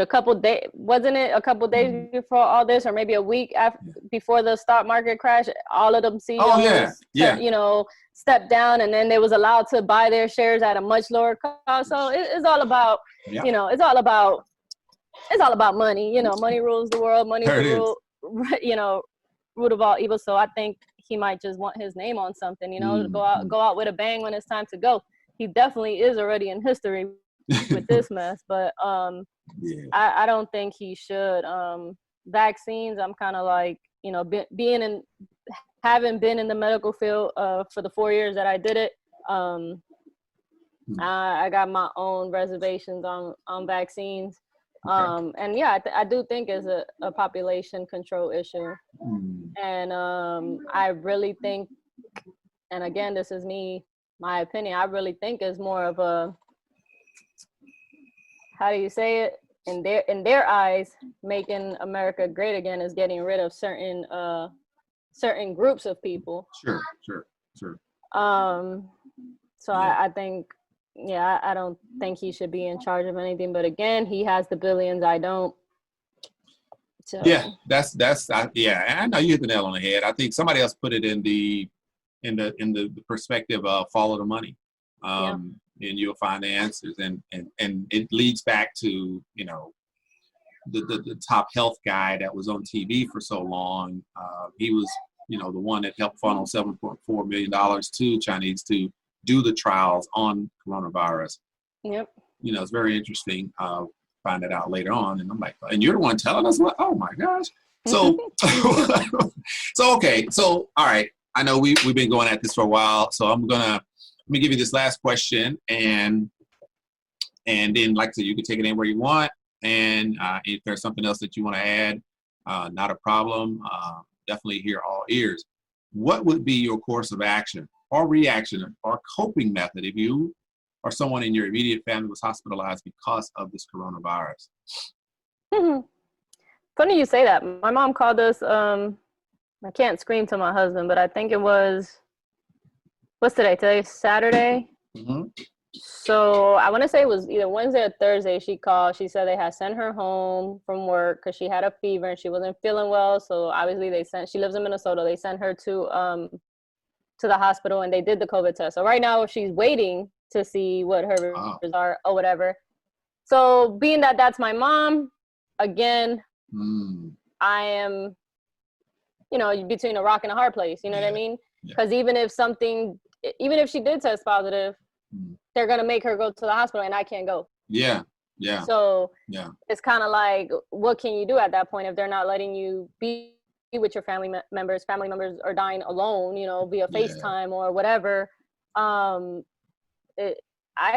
S2: Wasn't it a couple days before all this, or maybe a week before the stock market crash? All of them CEOs, stepped down, and then they was allowed to buy their shares at a much lower cost. So it's all about, it's all about money. Money rules the world. Money rule, root of all evil. So I think he might just want his name on something, to go out with a bang when it's time to go. He definitely is already in history with this mess, but I don't think he should. Vaccines, I'm kind of like, having been in the medical field for the 4 years that I did it, I got my own reservations on vaccines. And I do think it's a population control issue. And I really think, and again, this is my opinion, I really think it's more of a, how do you say it? In their eyes, making America great again is getting rid of certain groups of people.
S1: Sure.
S2: So I think, I don't think he should be in charge of anything. But again, he has the billions. I don't. So.
S1: Yeah, that's I know you hit the nail on the head. I think somebody else put it in the perspective of follow the money, and you'll find the answers. And it leads back to the top health guy that was on TV for so long. He was, the one that helped funnel $7.4 million to Chinese to do the trials on coronavirus.
S2: Yep.
S1: It's very interesting. Find it out later on, and I'm like, and you're the one telling us what? Oh my gosh! So, okay. So, all right. I know we've been going at this for a while, so let me give you this last question, and then, like I said, you can take it anywhere you want. And if there's something else that you want to add, not a problem. Definitely hear all ears. What would be your course of action or reaction or coping method if you or someone in your immediate family was hospitalized because of this coronavirus?
S2: Funny you say that. My mom called us, I can't scream to my husband, but I think it was, what's today? Today's Saturday.
S1: Mm-hmm.
S2: So I want to say it was either Wednesday or Thursday. She called. She said they had sent her home from work because she had a fever and she wasn't feeling well. So obviously she lives in Minnesota. They sent her to the hospital and they did the COVID test. So right now she's waiting to see what her results are or whatever. So being that that's my mom, again, I am, between a rock and a hard place. You know what I mean? Because even if she did test positive, they're going to make her go to the hospital and I can't go.
S1: Yeah.
S2: So it's kind of like, what can you do at that point if they're not letting you be with your family members? Family members are dying alone, via FaceTime or whatever. I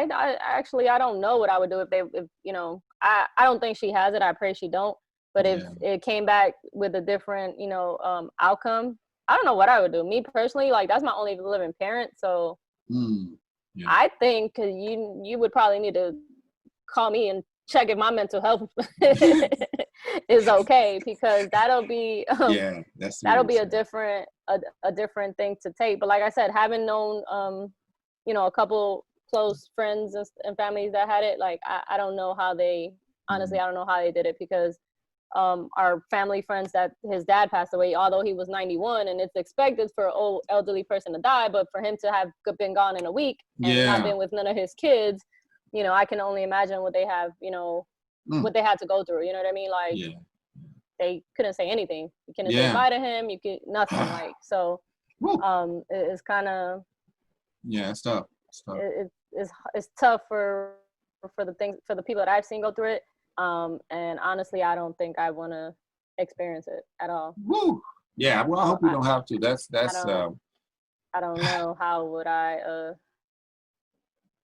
S2: don't know what I would do if I don't think she has it. I pray she don't. But if it came back with a different, outcome, I don't know what I would do. Me personally, like, that's my only living parent. So I think you would probably need to call me and check if my mental health is okay, because that'll be a different thing to take. But like I said, having known a couple close friends and families that had it, like I don't know how they honestly I don't know how they did it, because our family friends that his dad passed away, although he was 91, and it's expected for an old elderly person to die, but for him to have been gone in a week and not been with none of his kids, I can only imagine what they have, what they had to go through. You know what I mean? Like they couldn't say anything. You couldn't say bye to him. You could nothing. Like, so it's kind of
S1: it's tough.
S2: It's tough for the people that I've seen go through it. And honestly, I don't think I want to experience it at all.
S1: Woo! Yeah, well, I hope you don't have to. That's.
S2: I don't know how would I.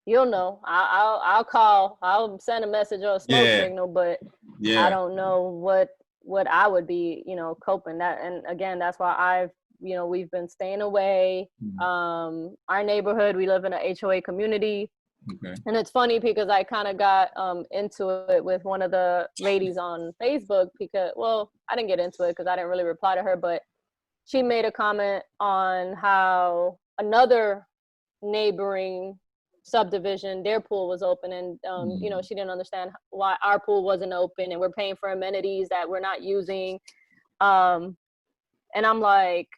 S2: You'll know. I'll call. I'll send a message or a smoke signal, but I don't know what I would be, coping that. And again, that's why we've been staying away. Our neighborhood, we live in a HOA community.
S1: Okay.
S2: And it's funny because I kind of got into it with one of the ladies on Facebook because, well, I didn't get into it because I didn't really reply to her, but she made a comment on how another neighboring subdivision, their pool was open, and she didn't understand why our pool wasn't open, and we're paying for amenities that we're not using. And I'm like,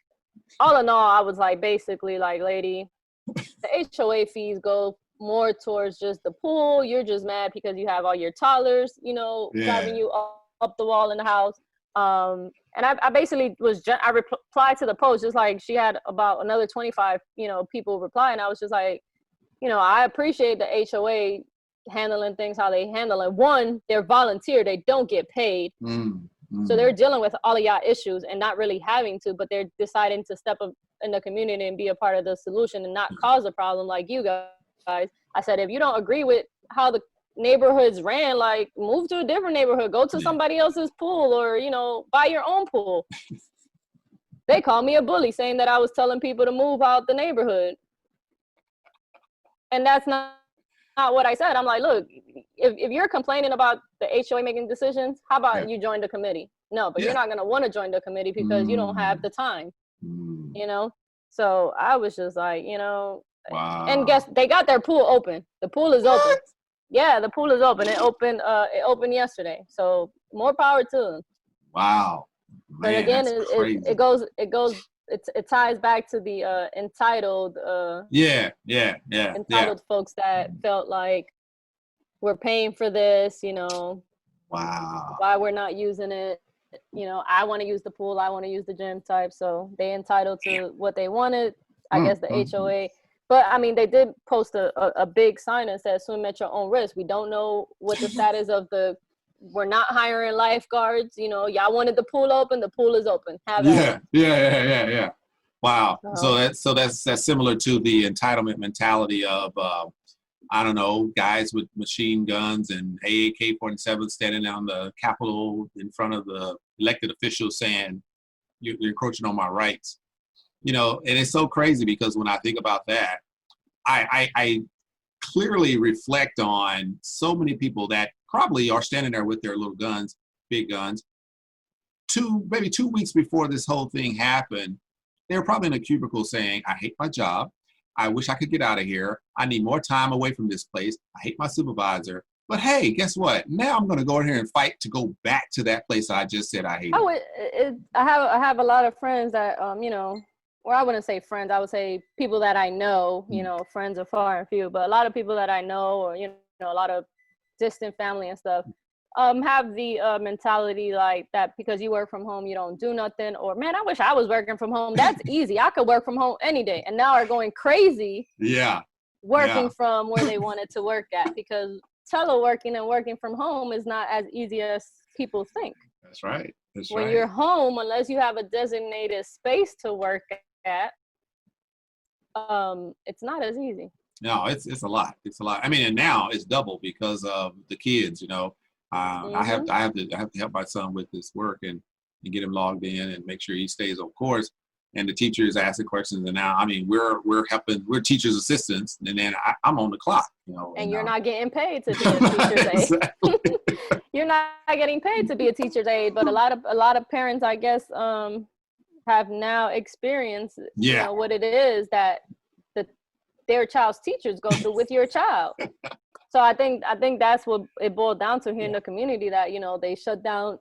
S2: all in all, I was like, basically, like, lady, the HOA fees go more towards just the pool. You're just mad because you have all your toddlers, driving you up the wall in the house. And I basically I replied to the post, just like she had about another 25, people reply. And I was just like, I appreciate the HOA handling things how they handle it. One, they're volunteer. They don't get paid. So they're dealing with all of y'all issues and not really having to, but they're deciding to step up in the community and be a part of the solution and not cause a problem like you guys. I said, if you don't agree with how the neighborhoods ran, like, move to a different neighborhood, go to somebody else's pool, or buy your own pool. They called me a bully, saying that I was telling people to move out the neighborhood, and that's not what I said. I'm like, look, if you're complaining about the HOA making decisions, how about you join the committee? No, but you're not going to want to join the committee because you don't have the time, So I was just like,
S1: Wow.
S2: And guess they got their pool open. The pool is open. Yeah, the pool is open. It opened yesterday. So more power to them.
S1: Wow. Man,
S2: but again, it ties back to the entitled entitled folks that felt like we're paying for this,
S1: Wow.
S2: why we're not using it. You know, I want to use the pool, I want to use the gym type, so they entitled to what they wanted. I guess the HOA. But I mean, they did post a big sign that says swim at your own risk. We don't know what the status of we're not hiring lifeguards. You know, y'all wanted the pool open, the pool is open. Have at it.
S1: Yeah. Wow. So that's similar to the entitlement mentality of I don't know, guys with machine guns and AK-47 standing on the Capitol in front of the elected officials saying you're encroaching on my rights. You know, and it's so crazy because when I think about that, I clearly reflect on so many people that probably are standing there with their little guns, big guns. Maybe 2 weeks before this whole thing happened, they were probably in a cubicle saying, I hate my job. I wish I could get out of here. I need more time away from this place. I hate my supervisor. But hey, guess what? Now I'm going to go in here and fight to go back to that place I just said I hate.
S2: I have a lot of friends that, you know, or I wouldn't say friends, I would say people that I know, you know, friends are far and few, but a lot of people that I know, or, you know, a lot of distant family and stuff, have the mentality like that because you work from home, you don't do nothing, or man, I wish I was working from home. That's easy. I could work from home any day. And now are going crazy. Working from where they wanted to work at, because teleworking and working from home is not as easy as people think.
S1: That's right.
S2: When you're home, unless you have a designated space to work at, it's not as easy.
S1: No, it's a lot. It's a lot. I mean, and now it's double because of the kids. You know, I have to help my son with this work and get him logged in and make sure he stays on course. And the teacher is asking questions, and now I mean we're helping. We're teachers' assistants, and then I'm on the clock. You know,
S2: and you're not getting paid to be a teacher's aide. You're not getting paid to be a teacher's aide, but a lot of parents, I guess, have now experienced you know, what it is that their child's teachers go through with your child. So I think that's what it boiled down to here in the community, that, you know, they shut down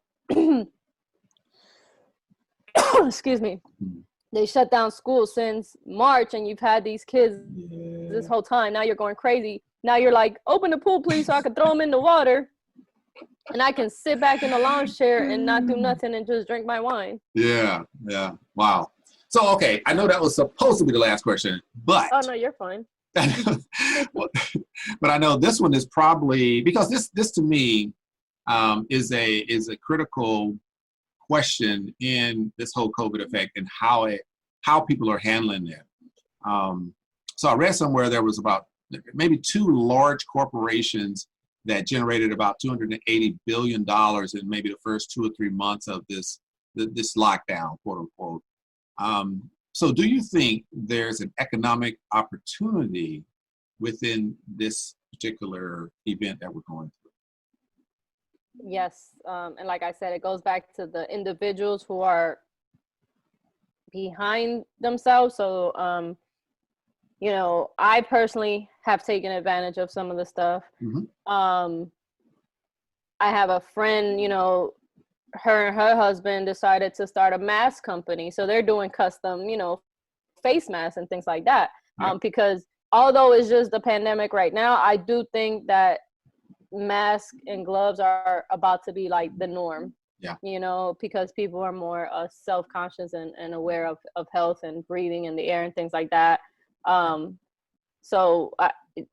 S2: excuse me, they shut down school since March, and you've had these kids this whole time. Now you're going crazy. Now you're like, open the pool please so I can throw them in the water and I can sit back in the lounge chair and not do nothing and just drink my wine.
S1: Yeah. Wow. So, okay, I know that was supposed to be the last question, but...
S2: Oh, no, you're fine.
S1: But I know this one is probably, because this to me is a critical question in this whole COVID effect and how people are handling it. So I read somewhere there was about maybe 2 large corporations that generated about $280 billion in maybe the first 2 or 3 months of this lockdown, quote unquote. So do you think there's an economic opportunity within this particular event that we're going through?
S2: Yes. And like I said, it goes back to the individuals who are behind themselves. So, you know, I personally have taken advantage of some of the stuff. I have a friend, you know, her and her husband decided to start a mask company. So they're doing custom, you know, face masks and things like that. Because although it's just the pandemic right now, I do think that masks and gloves are about to be like the norm. You know, because people are more self-conscious and aware of health and breathing in the air and things like that. So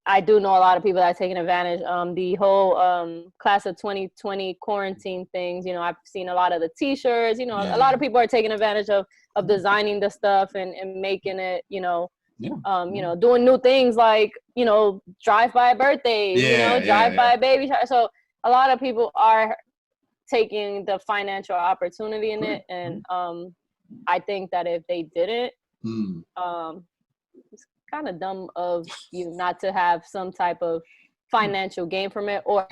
S2: I do know a lot of people that are taking advantage. The whole class of 2020 quarantine things, you know, I've seen a lot of the t-shirts, you know, a lot of people are taking advantage of designing the stuff and making it, you know, you know, doing new things like, you know, drive-by birthdays, you know, drive-by baby shower. So a lot of people are taking the financial opportunity in it. And I think that if they didn't, it's kind of dumb of you not to have some type of financial gain from it, or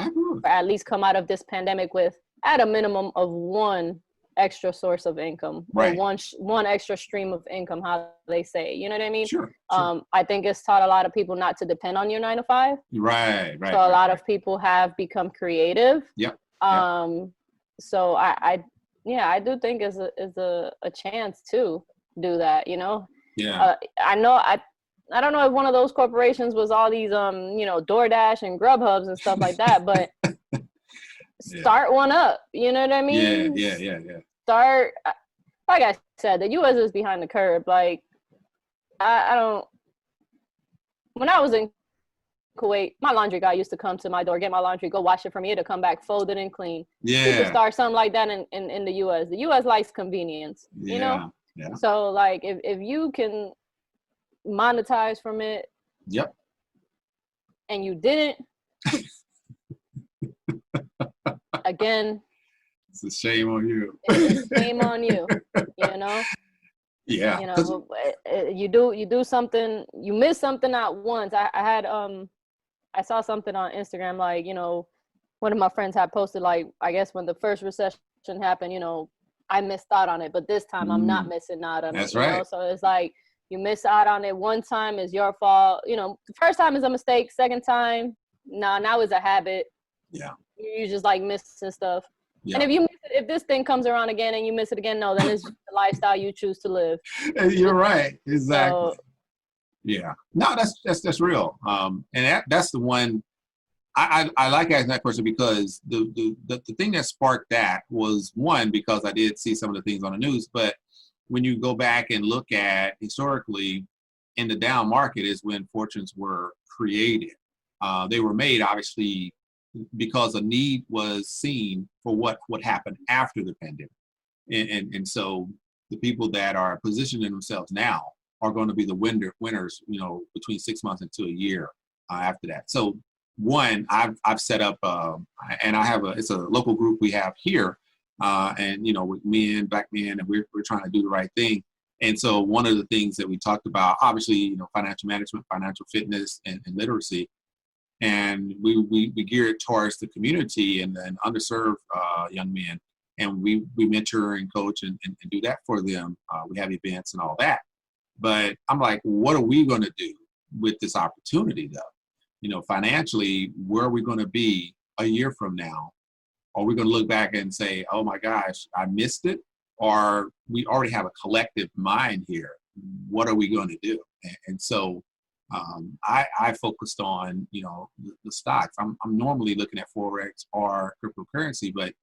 S2: at least come out of this pandemic with at a minimum of one extra source of income, or one extra stream of income, how they say, you know what I mean? Sure. I think it's taught a lot of people not to depend on your 9 to 5. Right. So a lot of people have become creative. So I do think is a chance to do that, you know? I don't know if one of those corporations was all these, you know, DoorDash and Grubhubs and stuff like that, but start one up. You know what I mean?
S1: Yeah.
S2: Start, like I said, the U.S. is behind the curve. Like, I don't, when I was in Kuwait, my laundry guy used to come to my door, get my laundry, go wash it for me to come back folded and clean.
S1: Yeah.
S2: You could start something like that in the U.S. The U.S. likes convenience, you know?
S1: Yeah.
S2: So, like, if you can monetize from it,
S1: yep,
S2: and you didn't, again,
S1: it's a shame on you.
S2: It's shame on you, you know?
S1: Yeah.
S2: You know, you do something, you miss something out once. I saw something on Instagram, like, you know, one of my friends had posted, like, I guess when the first recession happened, you know, I missed out on it, but this time I'm not missing out on
S1: That's
S2: it. You
S1: right.
S2: know? So it's like, you miss out on it one time is your fault. You know, the first time is a mistake. Second time, now is a habit.
S1: Yeah.
S2: You just like missing stuff.
S1: Yeah.
S2: And if you miss it, if this thing comes around again and you miss it again, no, then it's just the lifestyle you choose to live.
S1: You're right. Exactly.
S2: So,
S1: yeah. No, that's real. And that's the one I like asking that question, because the thing that sparked that was, one, because I did see some of the things on the news, but when you go back and look at historically, in the down market is when fortunes were created. They were made, obviously, because a need was seen for what happened after the pandemic. And so the people that are positioning themselves now are going to be the winners, you know, between 6 months into a year after that. So one, I've set up, and it's a local group we have here, and, you know, with black men, and we're trying to do the right thing. And so one of the things that we talked about, obviously, you know, financial management, financial fitness, and literacy. And we gear it towards the community and underserved young men. And we mentor and coach and do that for them. We have events and all that. But I'm like, what are we going to do with this opportunity, though? You know, financially, where are we going to be a year from now? Are we going to look back and say, oh my gosh, I missed it? Or we already have a collective mind here. What are we going to do? And so I focused on, you know, the stocks. I'm normally looking at Forex or cryptocurrency, but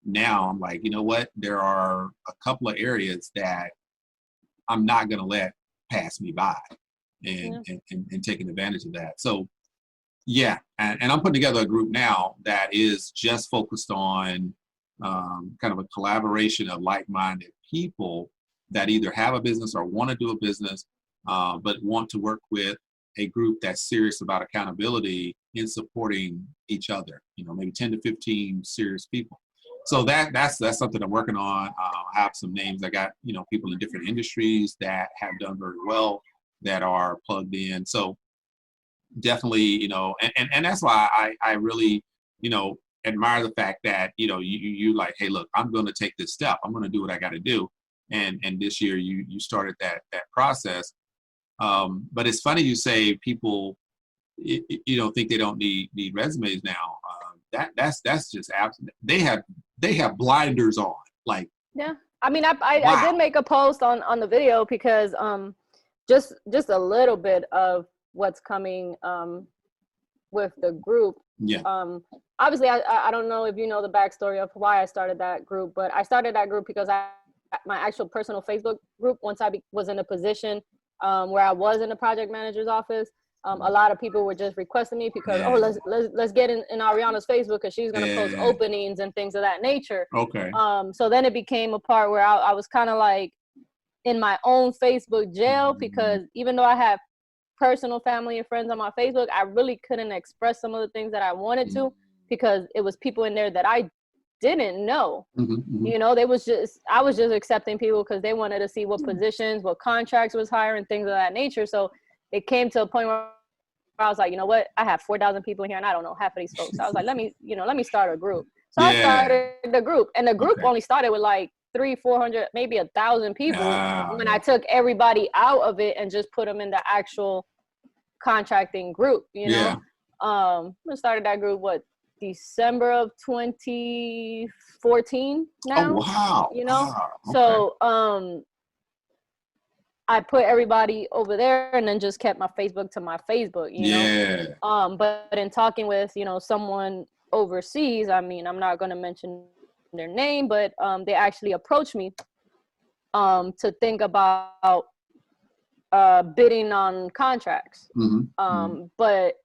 S1: now I'm like, you know what? There are a couple of areas that I'm not going to let pass me by, and taking advantage of that. So, yeah, and I'm putting together a group now that is just focused on kind of a collaboration of like-minded people that either have a business or want to do a business, but want to work with a group that's serious about accountability in supporting each other. You know, maybe 10 to 15 serious people. So that's something I'm working on. I have some names. I got, you know, people in different industries that have done very well, that are plugged in. So definitely, you know, and that's why I really, you know, admire the fact that, you know, you like, hey, look, I'm going to take this step. I'm going to do what I got to do. And this year you started that process. But it's funny you say people, you know, think they don't need resumes now. That's just absolute. They have blinders on. Like,
S2: yeah. I mean, I
S1: wow.
S2: did make a post on the video because just a little bit of what's coming with the group.
S1: Yeah.
S2: Obviously, I don't know if you know the backstory of why I started that group, but I started that group because my actual personal Facebook group, once I was in a position where I was in the project manager's office, a lot of people were just requesting me because, let's get in Ariana's Facebook because she's going to post openings and things of that nature.
S1: Okay.
S2: So then it became a part where I was kind of like in my own Facebook jail, because even though I have personal family and friends on my Facebook, I really couldn't express some of the things that I wanted to, because it was people in there that I didn't know. You know, I was just accepting people because they wanted to see what positions, what contracts was hiring, things of that nature. So it came to a point where I was like, you know what, I have 4,000 people in here and I don't know half of these folks. So I was like, let me start a group. So I started the group, and the group only started with like 300-400, maybe 1,000 people. When I took everybody out of it and just put them in the actual contracting group, you know. I started that group December of 2014 now.
S1: Oh, wow.
S2: You know.
S1: Wow. Okay.
S2: So I put everybody over there and then just kept my Facebook to my Facebook, you know. But in talking with, you know, someone overseas. I mean, I'm not going to mention their name, but they actually approached me to think about bidding on contracts. But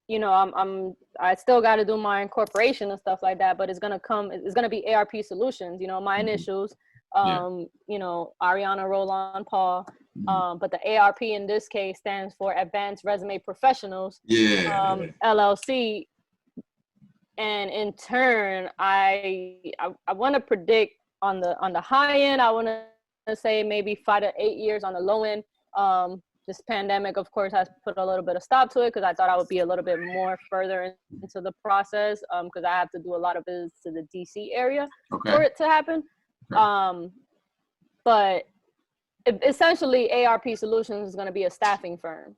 S2: you know, I still got to do my incorporation and stuff like that, but it's going to be ARP Solutions, you know, my initials, you know, Ariana Roland Paul. But the ARP in this case stands for Advanced Resume Professionals, LLC. And in turn, I want to predict on the high end, I want to say maybe 5 to 8 years. On the low end, this pandemic, of course, has put a little bit of stop to it, because I thought I would be a little bit more further into the process, because I have to do a lot of visits to the DC area for it to happen. But essentially, ARP Solutions is going to be a staffing firm.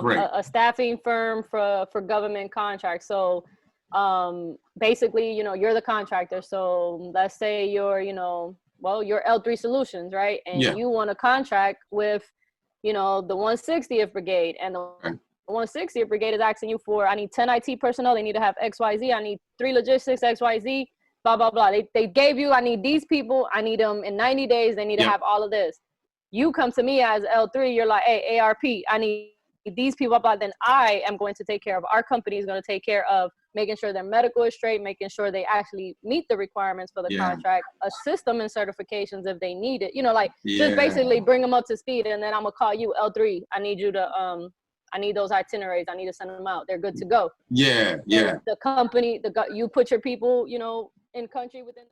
S1: Great.
S2: A staffing firm for government contracts. So basically, you know, you're the contractor. So let's say you're, you know, well, you're L3 Solutions, right? And you want a contract with, you know, the 160th Brigade, and the 160th Brigade is asking you for, I need 10 IT personnel. They need to have XYZ. I need 3 logistics, XYZ, blah, blah, blah. They gave you, I need these people. I need them in 90 days. They need to have all of this. You come to me as L3. You're like, hey, ARP, I need these people, blah, blah. Then I am going to take care of, our company is going to take care of making sure their medical is straight, making sure they actually meet the requirements for the contract, assist them in certifications if they need it, you know, like just basically bring them up to speed. And then I'm gonna call you, L3, I need you to I need those itineraries, I need to send them out, they're good to go. The company, you put your people, you know, in country within